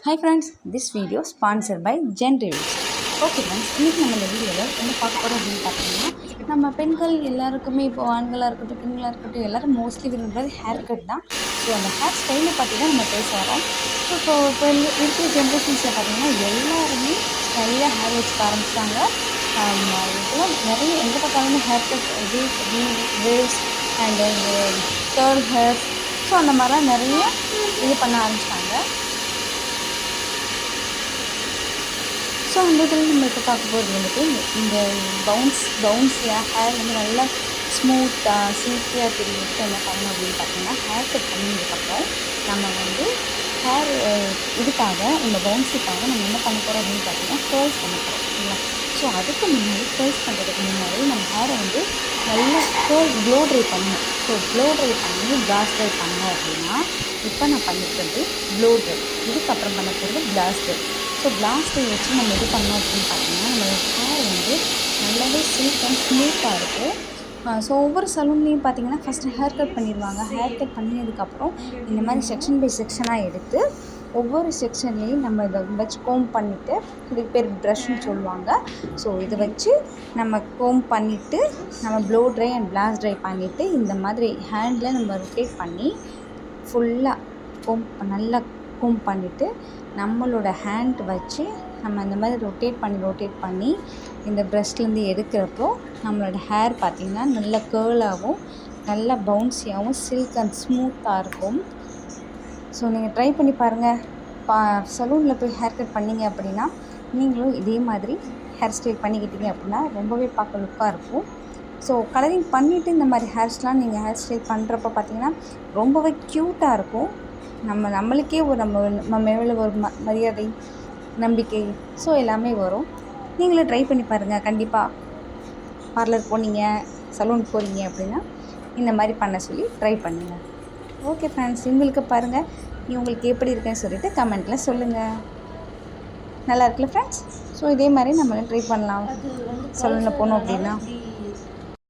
Hi friends, this video sponsored by Gen Reviews. Okay friends, இன்றைக்கி நம்ம இந்த வீடியோவில் என்ன பார்க்க போகிறோம் அப்படின்னு பார்த்தீங்கன்னா, நம்ம பெண்கள் எல்லாருக்குமே இப்போ ஆண்களாக இருக்கட்டும் பெண்களாக இருக்கட்டும் எல்லோரும் மோஸ்ட்லி விரும்புகிறது ஹேர் கட் தான். ஸோ அந்த ஹேர் ஸ்டைலை பற்றி தான் நம்ம பேச வரோம். ஸோ இப்போ இருக்கிற ஜென்ரேஷன்ஸில் பார்த்தீங்கன்னா எல்லாருமே ஸ்டைலாக ஹேர் வச்சுக்க ஆரம்பிச்சிட்டாங்க. இதெல்லாம் நிறைய எங்கே பார்த்தாலுமே hair cut waves and girl hairs, so அந்த மாதிரிலாம் நிறைய இது பண்ண ஆரம்பிச்சிட்டாங்க. ஸோ அந்த இதில் நம்ம இப்போ பார்க்க போகிறது வந்துட்டு இந்த பவுன்ஸில் ஹேர் வந்து நல்லா ஸ்மூத்தாக சில்கியாக தெரிஞ்சுட்டு என்ன பண்ணணும் அப்படின்னு பார்த்தீங்கன்னா, ஹேர் கட் பண்ணதுக்கப்புறம் நம்ம வந்து ஹேர் இதுக்காக இந்த பவுன்ஸுக்காக நம்ம என்ன பண்ண போகிறோம் அப்படின்னு பார்த்தீங்கன்னா கேர்ள்ஸ் பண்ண போகிறோம் சரிங்களா. ஸோ அதுக்கு முன்னாடி கேர்ள்ஸ் பண்ணுறதுக்கு முன்னாடி நம்ம ஹேரை வந்து நல்லா ப்ளோ ட்ரை பண்ணணும். ஸோ ப்ளோ ட்ரை பண்ணி பிளாஸ் ட்ரை பண்ணோம் அப்படின்னா, இப்போ நான் பண்ணிக்கிறது ப்ளோ ட்ரை, இதுக்கப்புறம் பண்ண போகிறது பிளாஸ் ட்ரை. ஸோ பிளாஸ் ட்ரை வச்சு நம்ம இது பண்ணோம் அப்படின்னு பார்த்தீங்கன்னா, நம்மளோட ஹேர் வந்து நல்லாவே சில்க் அண்ட் ஸ்மூத்தாக இருக்கும். ஸோ ஒவ்வொரு சலூன்லேயும் பார்த்தீங்கன்னா ஃபஸ்ட்டு ஹேர் கட் பண்ணிடுவாங்க. ஹேர் கட் பண்ணினதுக்கப்புறம் இந்த மாதிரி செக்ஷன் பை செக்ஷனாக எடுத்து ஒவ்வொரு செக்ஷன்லேயும் நம்ம இதை வச்சு கோம் பண்ணிவிட்டு, இதுக்கு பேர் ப்ரஷ்ன்னு சொல்லுவாங்க. ஸோ இதை வச்சு நம்ம கோம் பண்ணிவிட்டு நம்ம flow try and plus try பண்ணிவிட்டு இந்த மாதிரி ஹேண்டில் நம்ம ரொட்டேட் பண்ணி ஃபுல்லாக நல்லா கோம் பண்ணிவிட்டு நம்மளோட ஹேண்ட் வச்சு நம்ம இந்த மாதிரி ரொட்டேட் பண்ணி இந்த ப்ரஷ்லேருந்து எடுக்கிறப்போ நம்மளோட ஹேர் பார்த்திங்கன்னா நல்ல கேர்லாகவும் நல்லா பவுன்ஸியாகவும் சில்க் அண்ட் ஸ்மூத்தாக இருக்கும். ஸோ நீங்கள் ட்ரை பண்ணி பாருங்கள். சலூனில் போய் ஹேர் கட் பண்ணிங்க அப்படின்னா நீங்களும் இதே மாதிரி ஹேர் ஸ்டைல் பண்ணிக்கிட்டீங்க அப்படின்னா ரொம்பவே பார்க்க லுக்காக இருக்கும். ஸோ கலரிங் பண்ணிவிட்டு இந்த மாதிரி ஹேர்ஸ்லாம் நீங்கள் ஹேர் ஸ்டைல் பண்ணுறப்ப பார்த்திங்கன்னா ரொம்பவே க்யூட்டாக இருக்கும். நம்மளுக்கே ஒரு நம்ம மேலே ஒரு மரியாதை, நம்பிக்கை, ஸோ எல்லாமே வரும். நீங்களும் ட்ரை பண்ணி பாருங்கள். கண்டிப்பாக பார்லர் போனீங்க, சலூன் போகிறீங்க அப்படின்னா இந்த மாதிரி பண்ண சொல்லி ட்ரை பண்ணுங்கள். ஓகே ஃப்ரெண்ட்ஸ், உங்களுக்கு பாருங்கள், உங்களுக்கு எப்படி இருக்குன்னு சொல்லிவிட்டு கமெண்ட்டில் சொல்லுங்கள். நல்லா இருக்குல்ல ஃப்ரெண்ட்ஸ்? ஸோ இதே மாதிரி நம்மளும் ட்ரை பண்ணலாம் சலூனில் போனோம் அப்படின்னா.